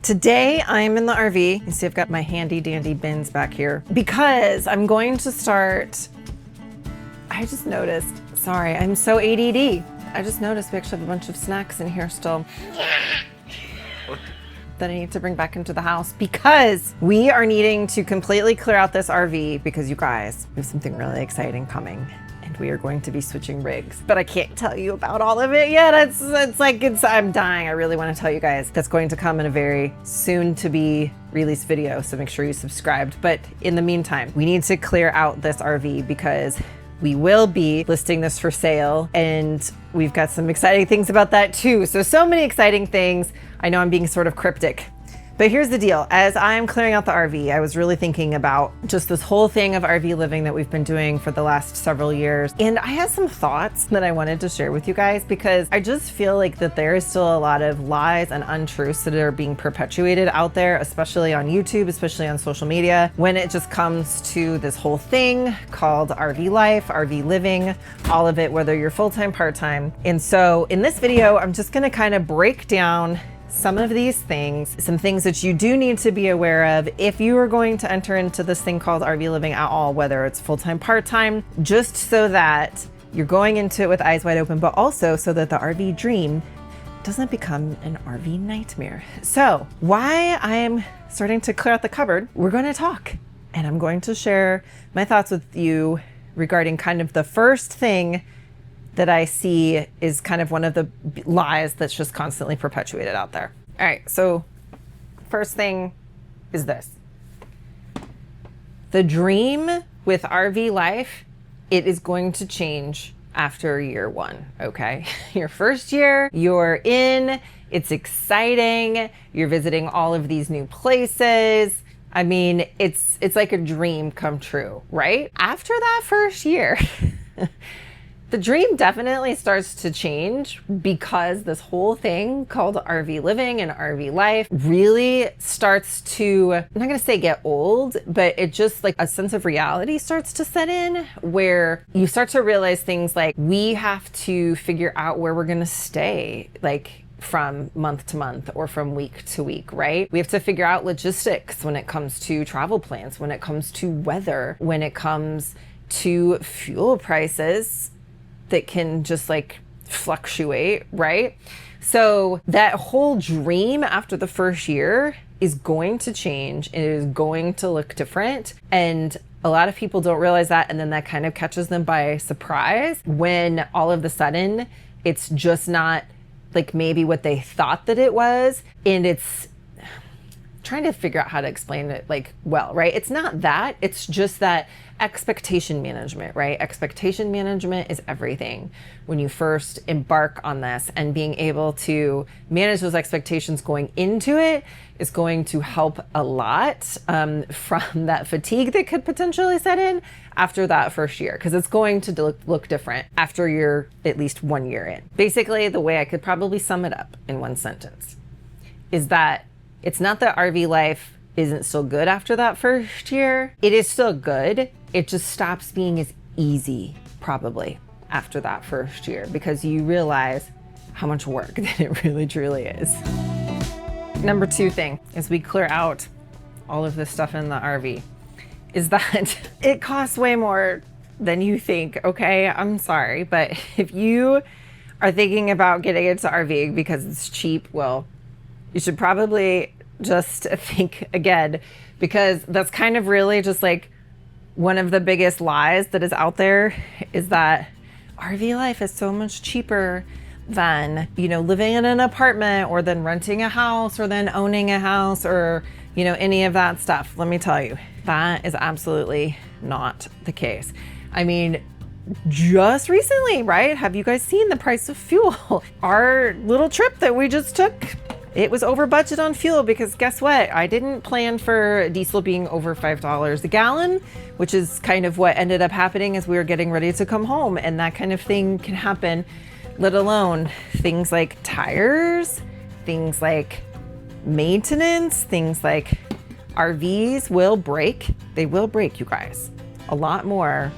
Today I'm in the RV. You see I've got my handy dandy bins back here because I'm going to start, I just noticed, sorry, I'm so ADD. I just noticed we actually have a bunch of snacks in here still that I need to bring back into the house because we are needing to completely clear out this RV because you guys, we have something really exciting coming. We are going to be switching rigs, but I can't tell you about all of it yet. I'm dying. I really want to tell you guys that's going to come in a very soon to be released video. So make sure you subscribed. But in the meantime, we need to clear out this RV because we will be listing this for sale and we've got some exciting things about that too. So many exciting things. I know I'm being sort of cryptic. But here's the deal. As I'm clearing out the RV, I was really thinking about just this whole thing of RV living that we've been doing for the last several years. And I had some thoughts that I wanted to share with you guys because I just feel like that there is still a lot of lies and untruths that are being perpetuated out there, especially on YouTube, especially on social media, when it just comes to this whole thing called RV life, RV living, all of it, whether you're full-time, part-time. And so in this video, I'm just gonna kind of break down some of these things, some things that you do need to be aware of if you are going to enter into this thing called RV living at all, whether it's full-time, part-time, just so that you're going into it with eyes wide open, but also so that the RV dream doesn't become an RV nightmare. So why I'm starting to clear out the cupboard, we're going to talk and I'm going to share my thoughts with you regarding kind of the first thing that I see is kind of one of the lies that's just constantly perpetuated out there. All right, so first thing is this. The dream with RV life, it is going to change after year one, okay? Your first year, you're in, it's exciting, you're visiting all of these new places. I mean, it's like a dream come true, right? After that first year, the dream definitely starts to change because this whole thing called RV living and RV life really starts to, I'm not gonna say get old, but it just like a sense of reality starts to set in where you start to realize things like we have to figure out where we're gonna stay, like from month to month or from week to week, right? We have to figure out logistics when it comes to travel plans, when it comes to weather, when it comes to fuel prices that can just like fluctuate, right? So that whole dream after the first year is going to change. It is going to look different. And a lot of people don't realize that. And then that kind of catches them by surprise when all of a sudden it's just not like maybe what they thought that it was. And it's trying to figure out how to explain it like well, right? It's not that, it's just that expectation management, right? Expectation management is everything when you first embark on this, and being able to manage those expectations going into it is going to help a lot from that fatigue that could potentially set in after that first year, because it's going to look different after you're at least 1 year in. Basically, the way I could probably sum it up in one sentence is that it's not that RV life isn't still good after that first year. It is still good. It just stops being as easy probably after that first year because you realize how much work that it really truly is. Number two thing is we clear out all of this stuff in the RV is that it costs way more than you think, okay? I'm sorry, but if you are thinking about getting into RVing because it's cheap, well, you should probably just think again, because that's kind of really just like one of the biggest lies that is out there is that RV life is so much cheaper than, you know, living in an apartment or than renting a house or then owning a house or, you know, any of that stuff. Let me tell you, that is absolutely not the case. I mean, just recently, right? Have you guys seen the price of fuel? Our little trip that we just took, it was over budget on fuel because guess what? I didn't plan for diesel being over $5 a gallon, which is kind of what ended up happening as we were getting ready to come home. And that kind of thing can happen, let alone things like tires, things like maintenance, things like RVs will break. They will break, you guys, a lot more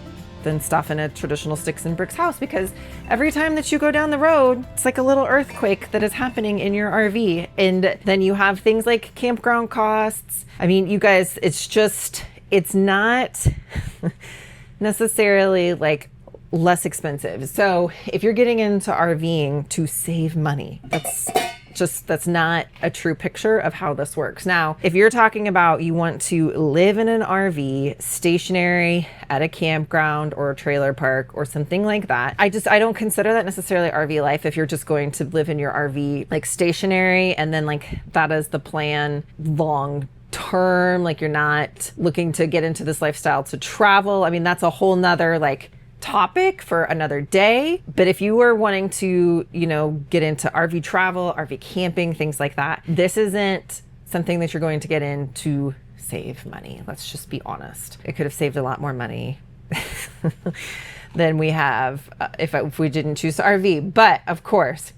than stuff in a traditional sticks and bricks house, because every time that you go down the road, it's like a little earthquake that is happening in your RV. And then you have things like campground costs. I mean, you guys, it's not necessarily like less expensive. So if you're getting into RVing to save money, that's not a true picture of how this works. Now, if you're talking about you want to live in an RV stationary at a campground or a trailer park or something like that, I don't consider that necessarily RV life. If you're just going to live in your RV like stationary and then like that is the plan long term, like you're not looking to get into this lifestyle to travel. I mean, that's a whole nother like topic for another day. But if you were wanting to, get into RV travel, RV camping, things like that, this isn't something that you're going to get in to save money. Let's just be honest. It could have saved a lot more money than we have if we didn't choose to RV. But of course,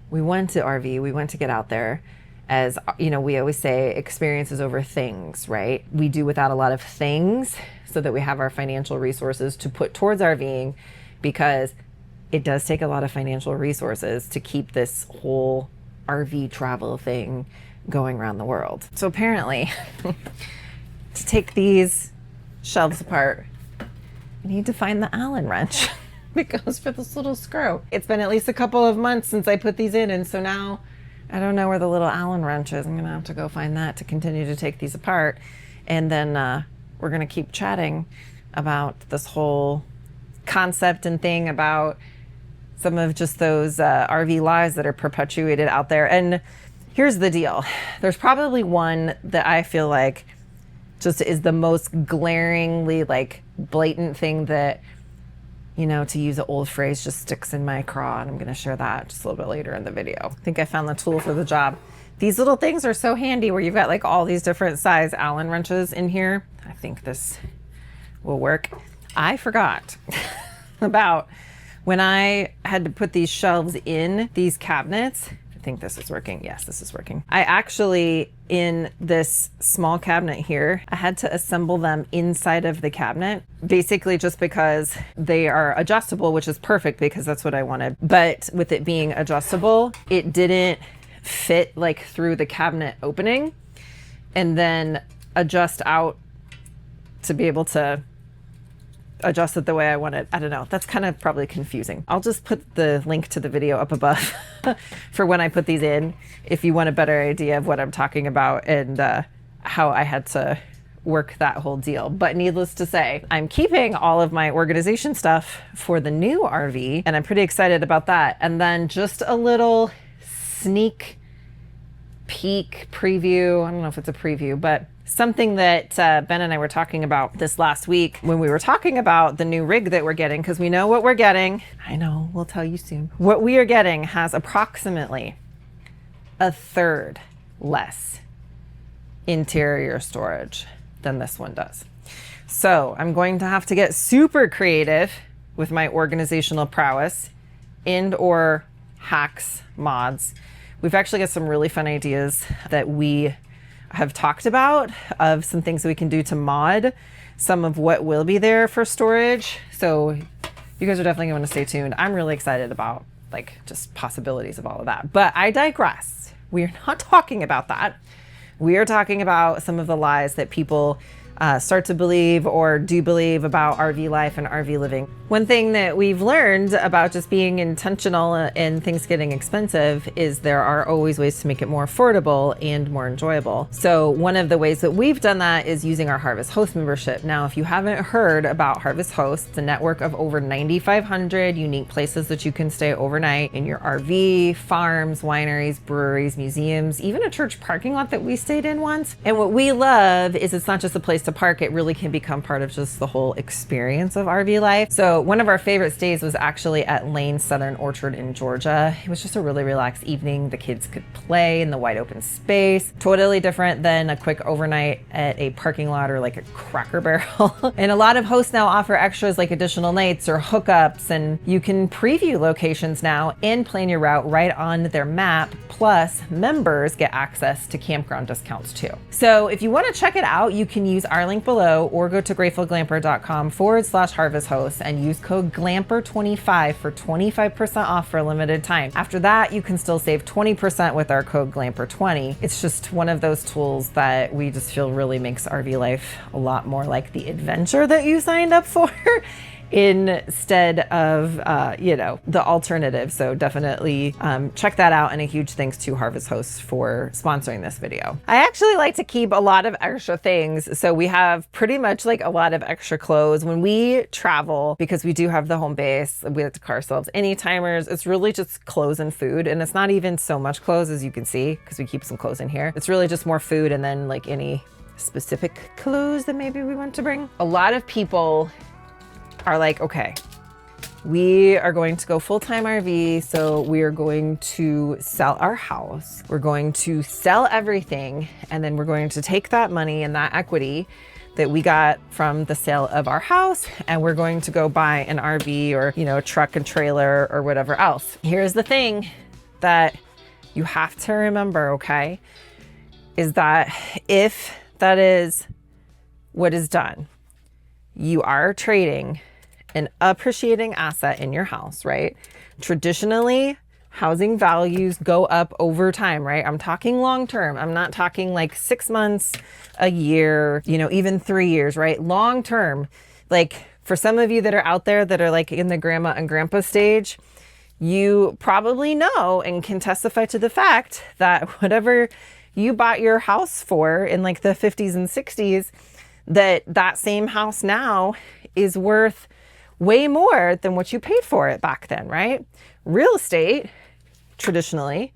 we went to RV, we went to get out there. As we always say, experiences over things, right? We do without a lot of things so that we have our financial resources to put towards RVing, because it does take a lot of financial resources to keep this whole RV travel thing going around the world. So apparently, to take these shelves apart, you need to find the Allen wrench that goes for this little screw. It's been at least a couple of months since I put these in, and so now I don't know where the little Allen wrench is. I'm gonna have to go find that to continue to take these apart. And then we're gonna keep chatting about this whole concept and thing about some of just those RV lies that are perpetuated out there. And here's the deal. There's probably one that I feel like just is the most glaringly like blatant thing that, to use an old phrase, just sticks in my craw. And I'm going to share that just a little bit later in the video. I think I found the tool for the job. These little things are so handy where you've got like all these different size Allen wrenches in here. I think this will work. I forgot about when I had to put these shelves in these cabinets. I think this is working. Yes, this is working. I actually, in this small cabinet here, I had to assemble them inside of the cabinet, basically just because they are adjustable, which is perfect because that's what I wanted. But with it being adjustable, it didn't fit like through the cabinet opening and then adjust out to be able to adjust it the way I want it. I don't know. That's kind of probably confusing. I'll just put the link to the video up above for when I put these in, if you want a better idea of what I'm talking about and how I had to work that whole deal. But needless to say, I'm keeping all of my organization stuff for the new RV, and I'm pretty excited about that. And then just a little sneak peek preview. I don't know if it's a preview, but something that Ben and I were talking about this last week when we were talking about the new rig that we're getting, because we know what we're getting. I know, we'll tell you soon. What we are getting has approximately a third less interior storage than this one does. So I'm going to have to get super creative with my organizational prowess and or hacks, mods. We've actually got some really fun ideas that we have talked about of some things that we can do to mod some of what will be there for storage. So you guys are definitely going to stay tuned. I'm really excited about like just possibilities of all of that, but I digress. We're not talking about that. We are talking about some of the lies that people start to believe or do believe about RV life and RV living. One thing that we've learned about just being intentional and things getting expensive is there are always ways to make it more affordable and more enjoyable. So one of the ways that we've done that is using our Harvest Host membership. Now, if you haven't heard about Harvest Host, it's a network of over 9,500 unique places that you can stay overnight in your RV, farms, wineries, breweries, museums, even a church parking lot that we stayed in once. And what we love is it's not just a place to park, it really can become part of just the whole experience of RV life. So one of our favorite stays was actually at Lane Southern Orchard in Georgia. It was just a really relaxed evening. The kids could play in the wide open space. Totally different than a quick overnight at a parking lot or like a Cracker Barrel. And a lot of hosts now offer extras like additional nights or hookups, and you can preview locations now and plan your route right on their map. Plus, members get access to campground discounts too. So if you want to check it out, you can use our link below or go to gratefulglamper.com/harvesthost and use code GLAMPER25 for 25% off for a limited time. After that, you can still save 20% with our code GLAMPER20. It's just one of those tools that we just feel really makes RV life a lot more like the adventure that you signed up for instead of, the alternative. So definitely check that out. And a huge thanks to Harvest Hosts for sponsoring this video. I actually like to keep a lot of extra things. So we have pretty much like a lot of extra clothes when we travel, because we do have the home base. We have to car ourselves any timers. It's really just clothes and food. And it's not even so much clothes, as you can see, because we keep some clothes in here. It's really just more food and then like any specific clothes that maybe we want to bring. A lot of people are like, okay, we are going to go full-time RV, so we are going to sell our house. We're going to sell everything, and then we're going to take that money and that equity that we got from the sale of our house, and we're going to go buy an RV or, a truck and trailer or whatever else. Here's the thing that you have to remember, okay, is that if that is what is done, you are trading an appreciating asset in your house, right? Traditionally, housing values go up over time, right? I'm talking long-term. I'm not talking like 6 months, a year, even 3 years, right? Long-term. Like for some of you that are out there that are like in the grandma and grandpa stage, you probably know and can testify to the fact that whatever you bought your house for in like the 50s and 60s, that same house now is worth way more than what you paid for it back then, right? Real estate, traditionally,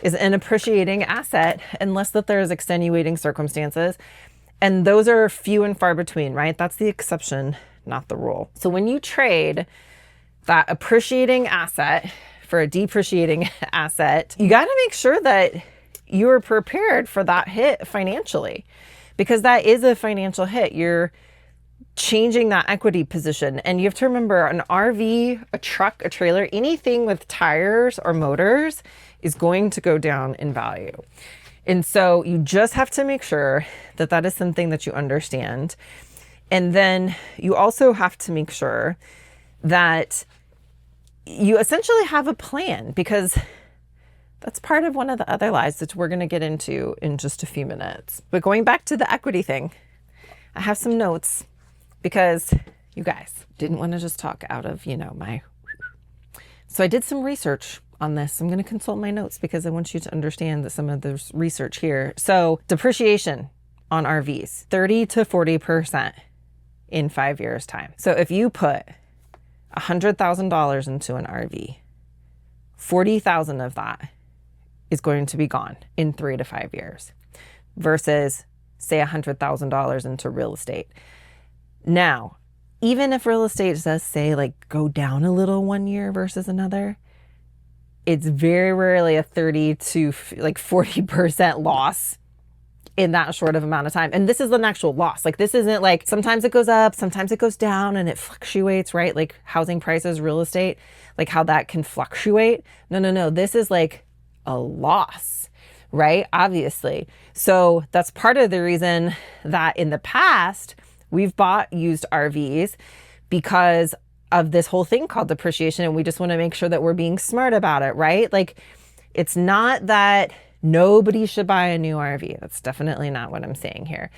is an appreciating asset unless that there's extenuating circumstances. And those are few and far between, right? That's the exception, not the rule. So when you trade that appreciating asset for a depreciating asset, you got to make sure that you are prepared for that hit financially, because that is a financial hit. You're changing that equity position. And you have to remember, an RV, a truck, a trailer, anything with tires or motors is going to go down in value. And so you just have to make sure that that is something that you understand. And then you also have to make sure that you essentially have a plan, because that's part of one of the other lies that we're going to get into in just a few minutes. But going back to the equity thing, I have some notes, because you guys didn't want to just talk out of, my... So I did some research on this. I'm going to consult my notes because I want you to understand that some of this research here. So depreciation on RVs, 30 to 40% in 5 years time. So if you put $100,000 into an RV, 40,000 of that is going to be gone in 3 to 5 years versus say $100,000 into real estate. Now, even if real estate does say like go down a little 1 year versus another, it's very rarely a 30 to like 40% loss in that short of amount of time. And this is an actual loss. Like this isn't like sometimes it goes up, sometimes it goes down and it fluctuates, right? Like housing prices, real estate, like how that can fluctuate. No. This is like a loss, right? Obviously. So that's part of the reason that in the past, we've bought used RVs because of this whole thing called depreciation. And we just want to make sure that we're being smart about it, right? Like it's not that nobody should buy a new RV. That's definitely not what I'm saying here.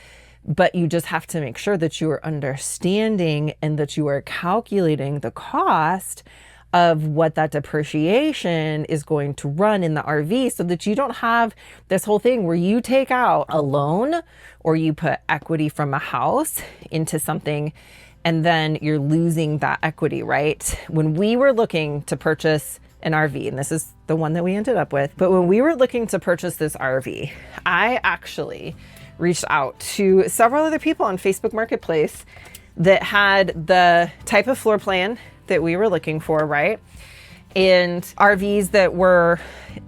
But you just have to make sure that you are understanding and that you are calculating the cost of what that depreciation is going to run in the RV, so that you don't have this whole thing where you take out a loan or you put equity from a house into something and then you're losing that equity, right? When we were looking to purchase an RV, and this is the one that we ended up with, but when we were looking to purchase this RV, I actually reached out to several other people on Facebook Marketplace that had the type of floor plan that we were looking for, right? And RVs that were,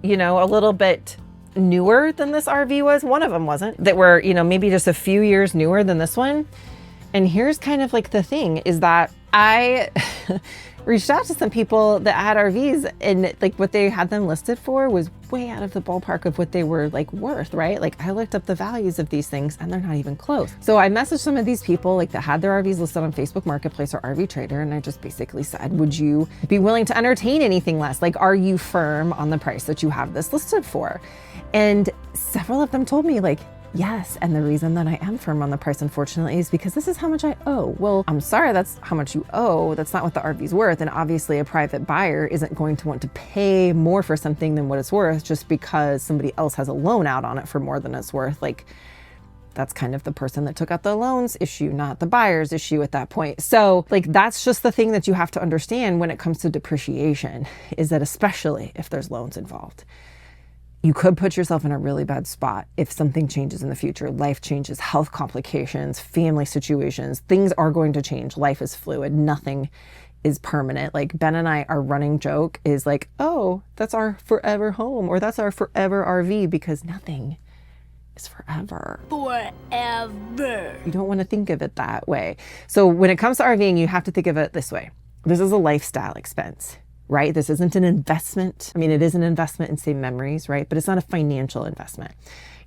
a little bit newer than this RV was. One of them wasn't. That were, maybe just a few years newer than this one. And here's kind of like the thing is that I reached out to some people that had RVs, and like what they had them listed for was way out of the ballpark of what they were like worth, right? Like I looked up the values of these things and they're not even close. So I messaged some of these people like that had their RVs listed on Facebook Marketplace or RV Trader, and I just basically said, would you be willing to entertain anything less? Like, are you firm on the price that you have this listed for? And several of them told me like, yes, and the reason that I am firm on the price, unfortunately, is because this is how much I owe. Well, I'm sorry, that's how much you owe. That's not what the RV's worth. And obviously a private buyer isn't going to want to pay more for something than what it's worth just because somebody else has a loan out on it for more than it's worth. Like, that's kind of the person that took out the loans issue, not the buyer's issue at that point. So like, that's just the thing that you have to understand when it comes to depreciation, is that especially if there's loans involved, you could put yourself in a really bad spot if something changes in the future. Life changes, health complications, family situations, things are going to change. Life is fluid. Nothing is permanent. Like Ben and I, our running joke is like, oh, that's our forever home, or that's our forever RV, because nothing is forever. Forever. You don't want to think of it that way. So when it comes to RVing, you have to think of it this way. This is a lifestyle expense, right? This isn't an investment. I mean, it is an investment in saving memories, right? But it's not a financial investment.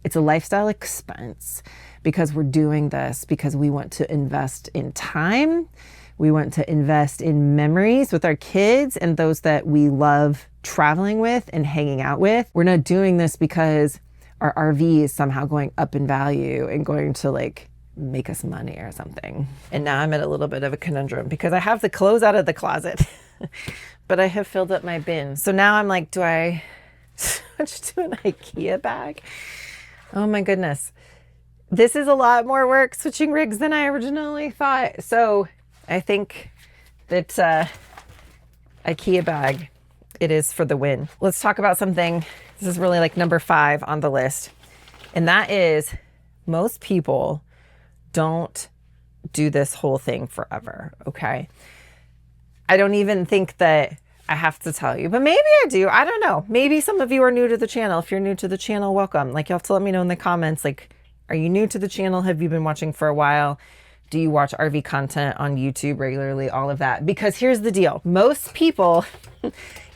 It's a lifestyle expense because we're doing this because we want to invest in time. We want to invest in memories with our kids and those that we love traveling with and hanging out with. We're not doing this because our RV is somehow going up in value and going to like make us money or something. And now I'm at a little bit of a conundrum because I have the clothes out of the closet. But I have filled up my bin. So now I'm like, do I switch to an IKEA bag? Oh my goodness. This is a lot more work switching rigs than I originally thought. So I think that IKEA bag, it is for the win. Let's talk about something. This is really like number 5 on the list. And that is, most people don't do this whole thing forever, okay? I don't even think that I have to tell you, but maybe I do. I don't know. Maybe some of you are new to the channel. If you're new to the channel, welcome. Like, you'll have to let me know in the comments, like, are you new to the channel? Have you been watching for a while? Do you watch RV content on YouTube regularly? All of that. Because here's the deal. Most people,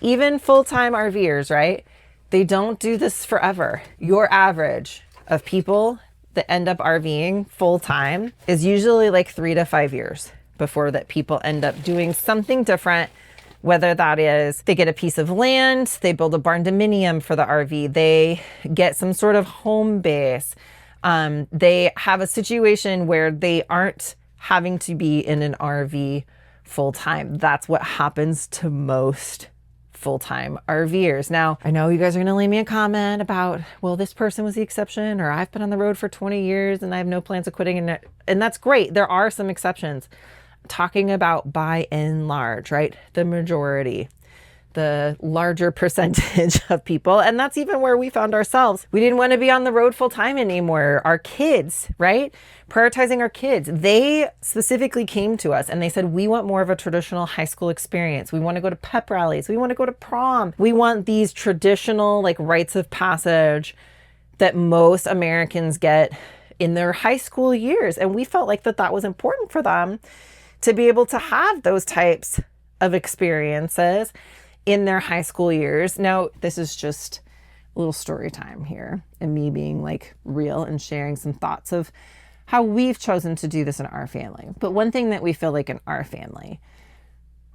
even full-time RVers, right? They don't do this forever. Your average of people that end up RVing full-time is usually like 3 to 5 years before that people end up doing something different, whether that is they get a piece of land, they build a barn dominium for the RV, they get some sort of home base, they have a situation where they aren't having to be in an RV full time. That's what happens to most full-time RVers. Now, I know you guys are going to leave me a comment about, well, this person was the exception, or I've been on the road for 20 years and I have no plans of quitting. And that's great. There are some exceptions. Talking about by and large, right? The majority, the larger percentage of people. And that's even where we found ourselves. We didn't want to be on the road full time anymore. Our kids, right? Prioritizing our kids. They specifically came to us and they said, we want more of a traditional high school experience. We want to go to pep rallies. We want to go to prom. We want these traditional like rites of passage that most Americans get in their high school years. And we felt like that was important for them to be able to have those types of experiences in their high school years. Now, this is just a little story time here and me being like real and sharing some thoughts of how we've chosen to do this in our family. But one thing that we feel like in our family,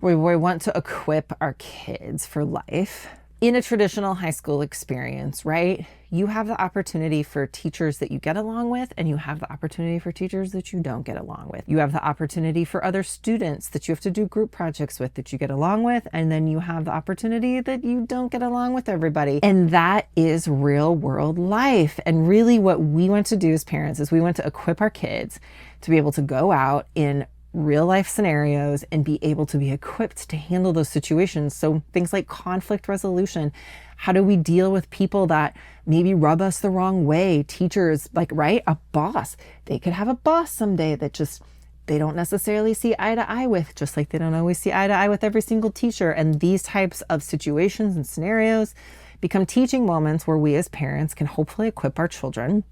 we want to equip our kids for life in a traditional high school experience, right? You have the opportunity for teachers that you get along with, and you have the opportunity for teachers that you don't get along with. You have the opportunity for other students that you have to do group projects with that you get along with, and then you have the opportunity that you don't get along with everybody. And that is real world life. And really what we want to do as parents is we want to equip our kids to be able to go out in real life scenarios and be able to be equipped to handle those situations. So things like conflict resolution. How do we deal with people that maybe rub us the wrong way? Teachers, like, right? A boss. They could have a boss someday that just, they don't necessarily see eye to eye with, just like they don't always see eye to eye with every single teacher. And these types of situations and scenarios become teaching moments where we as parents can hopefully equip our children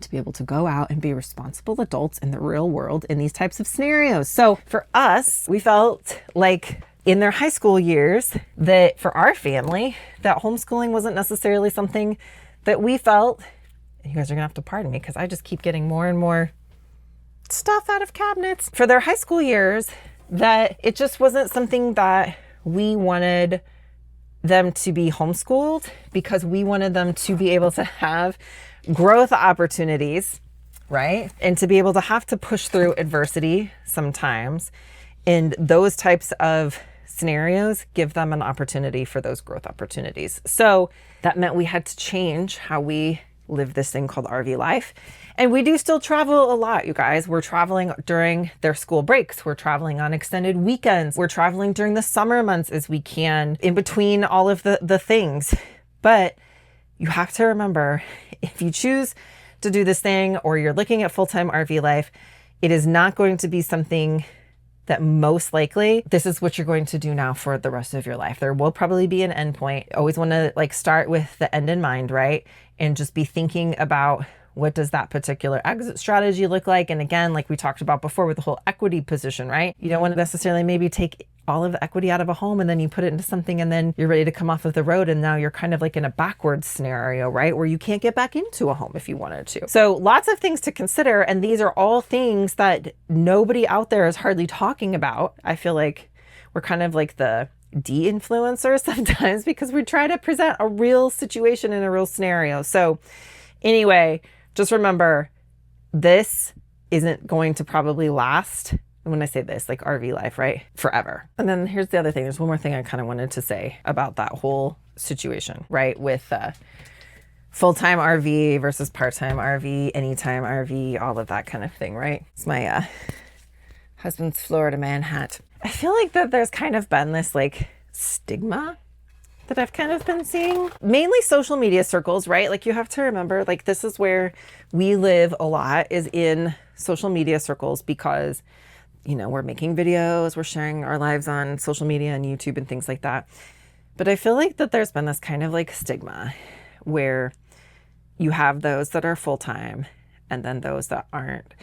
to be able to go out and be responsible adults in the real world in these types of scenarios. So for us, we felt like in their high school years that for our family, that homeschooling wasn't necessarily something that we felt, and you guys are gonna have to pardon me because I just keep getting more and more stuff out of cabinets. For their high school years, that it just wasn't something that we wanted them to be homeschooled, because we wanted them to be able to have growth opportunities, right? And to be able to have to push through adversity sometimes. And those types of scenarios give them an opportunity for those growth opportunities. So that meant we had to change how we live this thing called RV life. And we do still travel a lot, you guys. We're traveling during their school breaks. We're traveling on extended weekends. We're traveling during the summer months as we can, in between all of the things. But you have to remember, if you choose to do this thing or you're looking at full-time RV life, it is not going to be something that most likely this is what you're going to do now for the rest of your life. There will probably be an end point. Always want to start with the end in mind, right? And just be thinking about, what does that particular exit strategy look like? And again, like we talked about before with the whole equity position, right? You don't want to necessarily maybe take all of the equity out of a home and then you put it into something and then you're ready to come off of the road and now you're kind of like in a backwards scenario, right? Where you can't get back into a home if you wanted to. So lots of things to consider. And these are all things that nobody out there is hardly talking about. I feel like we're kind of like the de-influencers sometimes because we try to present a real situation in a real scenario. So anyway, just remember, this isn't going to probably last. And when I say this, like RV life, right? Forever. And then here's the other thing. There's one more thing I kind of wanted to say about that whole situation, right? With full-time RV versus part-time RV, anytime RV, all of that kind of thing, right? It's my husband's Florida man hat. I feel like that there's kind of been this stigma that I've kind of been seeing, mainly social media circles, right? Like you have to remember, this is where we live a lot, is in social media circles, because, we're making videos, we're sharing our lives on social media and YouTube and things like that. But I feel like that there's been this kind of stigma where you have those that are full-time and then those that aren't.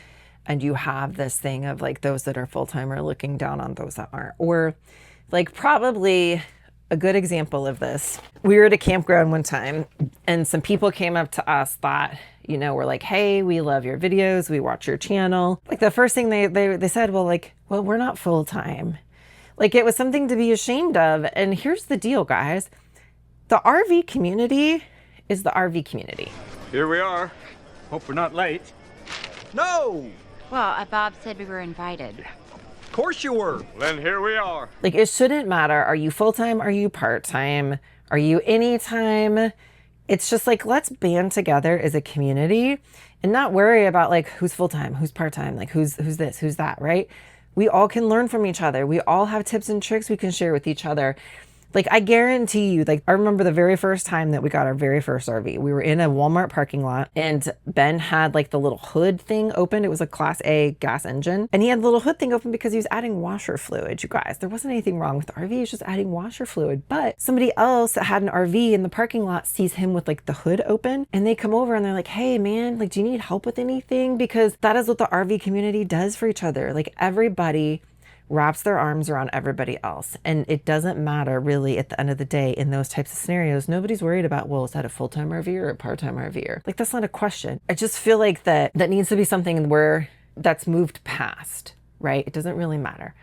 And you have this thing of those that are full-time are looking down on those that aren't. Or probably a good example of this, we were at a campground one time and some people came up to us that, were like, hey, we love your videos, we watch your channel. The first thing they said, well, we're not full-time. It was something to be ashamed of. And here's the deal, guys. The RV community is the RV community. Here we are. Hope we're not late. No! Well, Bob said we were invited. Of course you were. Then here we are. It shouldn't matter. Are you full-time? Are you part-time? Are you anytime? It's just let's band together as a community and not worry about who's full-time, who's part-time, who's this, who's that, right? We all can learn from each other. We all have tips and tricks we can share with each other. I guarantee you, I remember the very first time that we got our very first RV. We were in a Walmart parking lot and Ben had the little hood thing open. It was a Class A gas engine. And he had the little hood thing open because he was adding washer fluid, you guys. There wasn't anything wrong with the RV. He was just adding washer fluid. But somebody else that had an RV in the parking lot sees him with the hood open and they come over and they're like, hey man, do you need help with anything? Because that is what the RV community does for each other. Everybody wraps their arms around everybody else. And it doesn't matter really at the end of the day in those types of scenarios. Nobody's worried about, well, is that a full-time RV or a part-time RV? That's not a question. I just feel like that needs to be something where that's moved past, right? It doesn't really matter.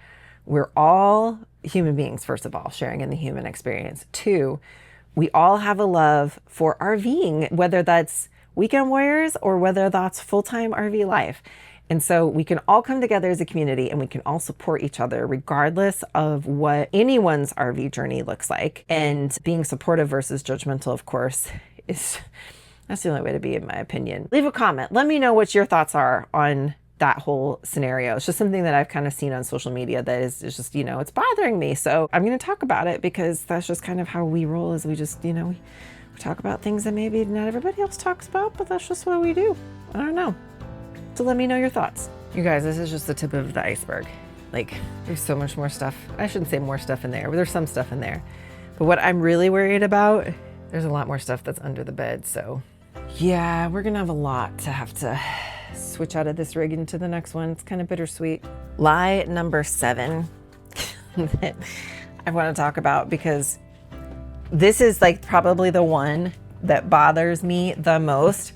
We're all human beings, first of all, sharing in the human experience. Two, we all have a love for RVing, whether that's weekend warriors or whether that's full-time RV life. And so we can all come together as a community and we can all support each other regardless of what anyone's RV journey looks like. And being supportive versus judgmental, of course, that's the only way to be, in my opinion. Leave a comment. Let me know what your thoughts are on that whole scenario. It's just something that I've kind of seen on social media that is just, it's bothering me. So I'm going to talk about it because that's just kind of how we roll, is we just, we talk about things that maybe not everybody else talks about, but that's just what we do. I don't know. So let me know your thoughts. You guys, this is just the tip of the iceberg. There's so much more stuff. I shouldn't say more stuff in there, but there's some stuff in there. But what I'm really worried about, there's a lot more stuff that's under the bed. So Yeah, we're gonna have a lot to have to switch out of this rig into the next one. It's kind of bittersweet. Lie number 7 that I want to talk about, because this is like probably the one that bothers me the most.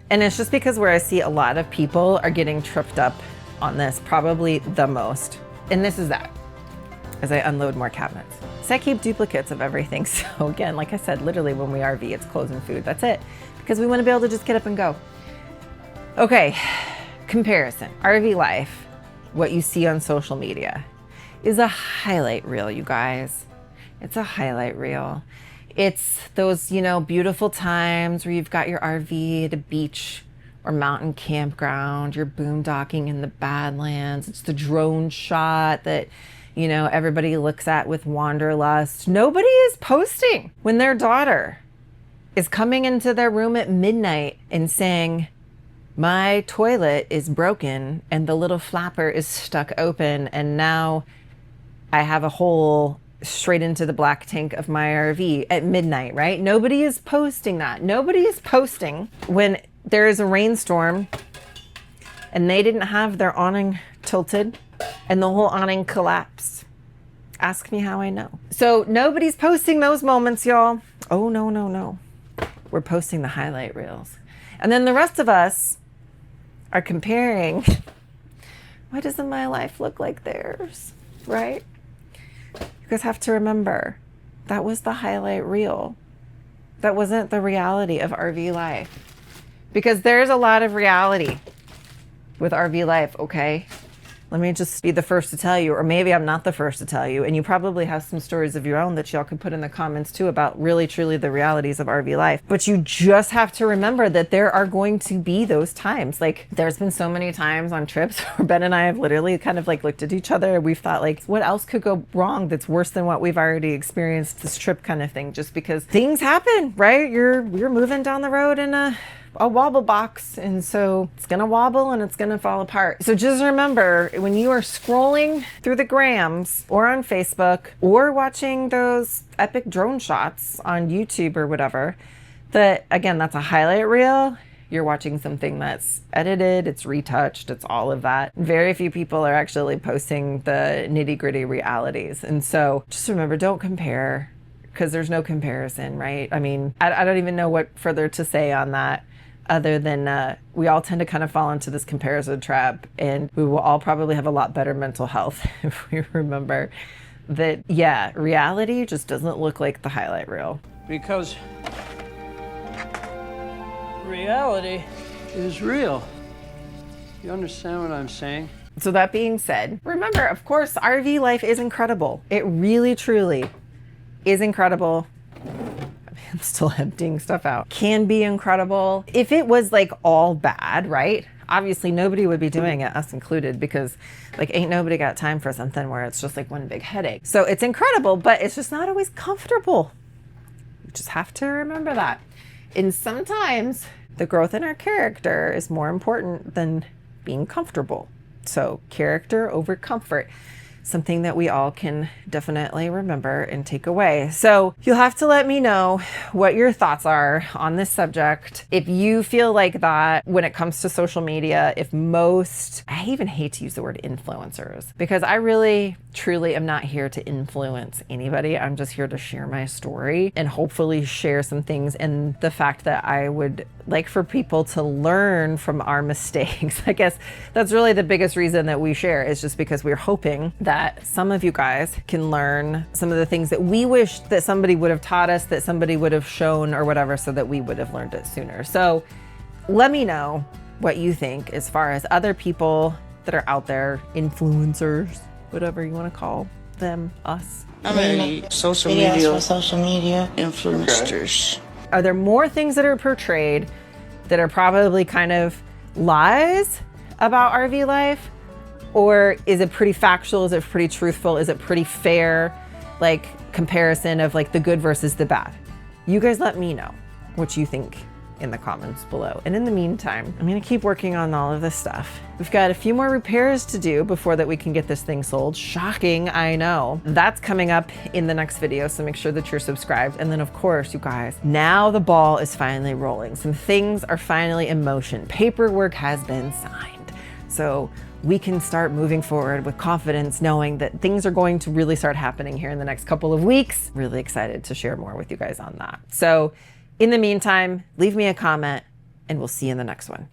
And it's just because where I see a lot of people are getting tripped up on this probably the most. And this is that, as I unload more cabinets. So I keep duplicates of everything. So again, like I said, literally when we RV, it's clothes and food. That's it. Because we want to be able to just get up and go. Okay, comparison. RV life, what you see on social media, is a highlight reel, you guys. It's a highlight reel. It's those, beautiful times where you've got your RV at a beach or mountain campground, you're boondocking in the Badlands. It's the drone shot that, everybody looks at with wanderlust. Nobody is posting when their daughter is coming into their room at midnight and saying, my toilet is broken and the little flapper is stuck open and now I have a hole straight into the black tank of my RV at midnight, right? Nobody is posting that. Nobody is posting when there is a rainstorm and they didn't have their awning tilted and the whole awning collapsed. Ask me how I know. So nobody's posting those moments, y'all. Oh, no. We're posting the highlight reels. And then the rest of us are comparing, why doesn't my life look like theirs, right? You guys have to remember, that was the highlight reel. That wasn't the reality of RV life. Because there's a lot of reality with RV life, okay? Let me just be the first to tell you, or maybe I'm not the first to tell you, and you probably have some stories of your own that y'all could put in the comments too about really, truly the realities of RV life. But you just have to remember that there are going to be those times. Like, there's been so many times on trips where Ben and I have literally kind of like looked at each other and we've thought like, what else could go wrong that's worse than what we've already experienced this trip kind of thing, just because things happen, right? You're moving down the road in a wobble box, and so it's gonna wobble and it's gonna fall apart. So just remember, when you are scrolling through the grams or on Facebook or watching those epic drone shots on YouTube or whatever, that again, that's a highlight reel. You're watching something that's edited, it's retouched, it's all of that. Very few people are actually posting the nitty-gritty realities. And so just remember, don't compare, because there's no comparison, right? I mean, I don't even know what further to say on that, other than we all tend to kind of fall into this comparison trap, and we will all probably have a lot better mental health if we remember that, yeah, reality just doesn't look like the highlight reel. Because reality is real. You understand what I'm saying? So that being said, remember, of course, RV life is incredible. It really, truly is incredible. I'm still emptying stuff out. Can be incredible. If it was like all bad, right? Obviously nobody would be doing it, us included, because like ain't nobody got time for something where it's just like one big headache. So it's incredible, but it's just not always comfortable. You just have to remember that. And sometimes the growth in our character is more important than being comfortable. So character over comfort. Something that we all can definitely remember and take away. So you'll have to let me know what your thoughts are on this subject. If you feel like that when it comes to social media, if most, I even hate to use the word influencers, because I really, truly am not here to influence anybody. I'm just here to share my story and hopefully share some things. And the fact that I would like for people to learn from our mistakes. I guess that's really the biggest reason that we share, is just because we're hoping that some of you guys can learn some of the things that we wish that somebody would have taught us, that somebody would have shown or whatever, so that we would have learned it sooner. So let me know what you think as far as other people that are out there, influencers, whatever you want to call them, us. I mean, social media influencers. Okay. Are there more things that are portrayed that are probably kind of lies about RV life? Or is it pretty factual? Is it pretty truthful? Is it pretty fair? Like comparison of like the good versus the bad? You guys let me know what you think in the comments below. And in the meantime, I'm gonna keep working on all of this stuff. We've got a few more repairs to do before that we can get this thing sold. Shocking, I know. That's coming up in the next video, so make sure that you're subscribed. And then of course, you guys, now the ball is finally rolling. Some things are finally in motion. Paperwork has been signed. So we can start moving forward with confidence, knowing that things are going to really start happening here in the next couple of weeks. Really excited to share more with you guys on that. So in the meantime, leave me a comment and we'll see you in the next one.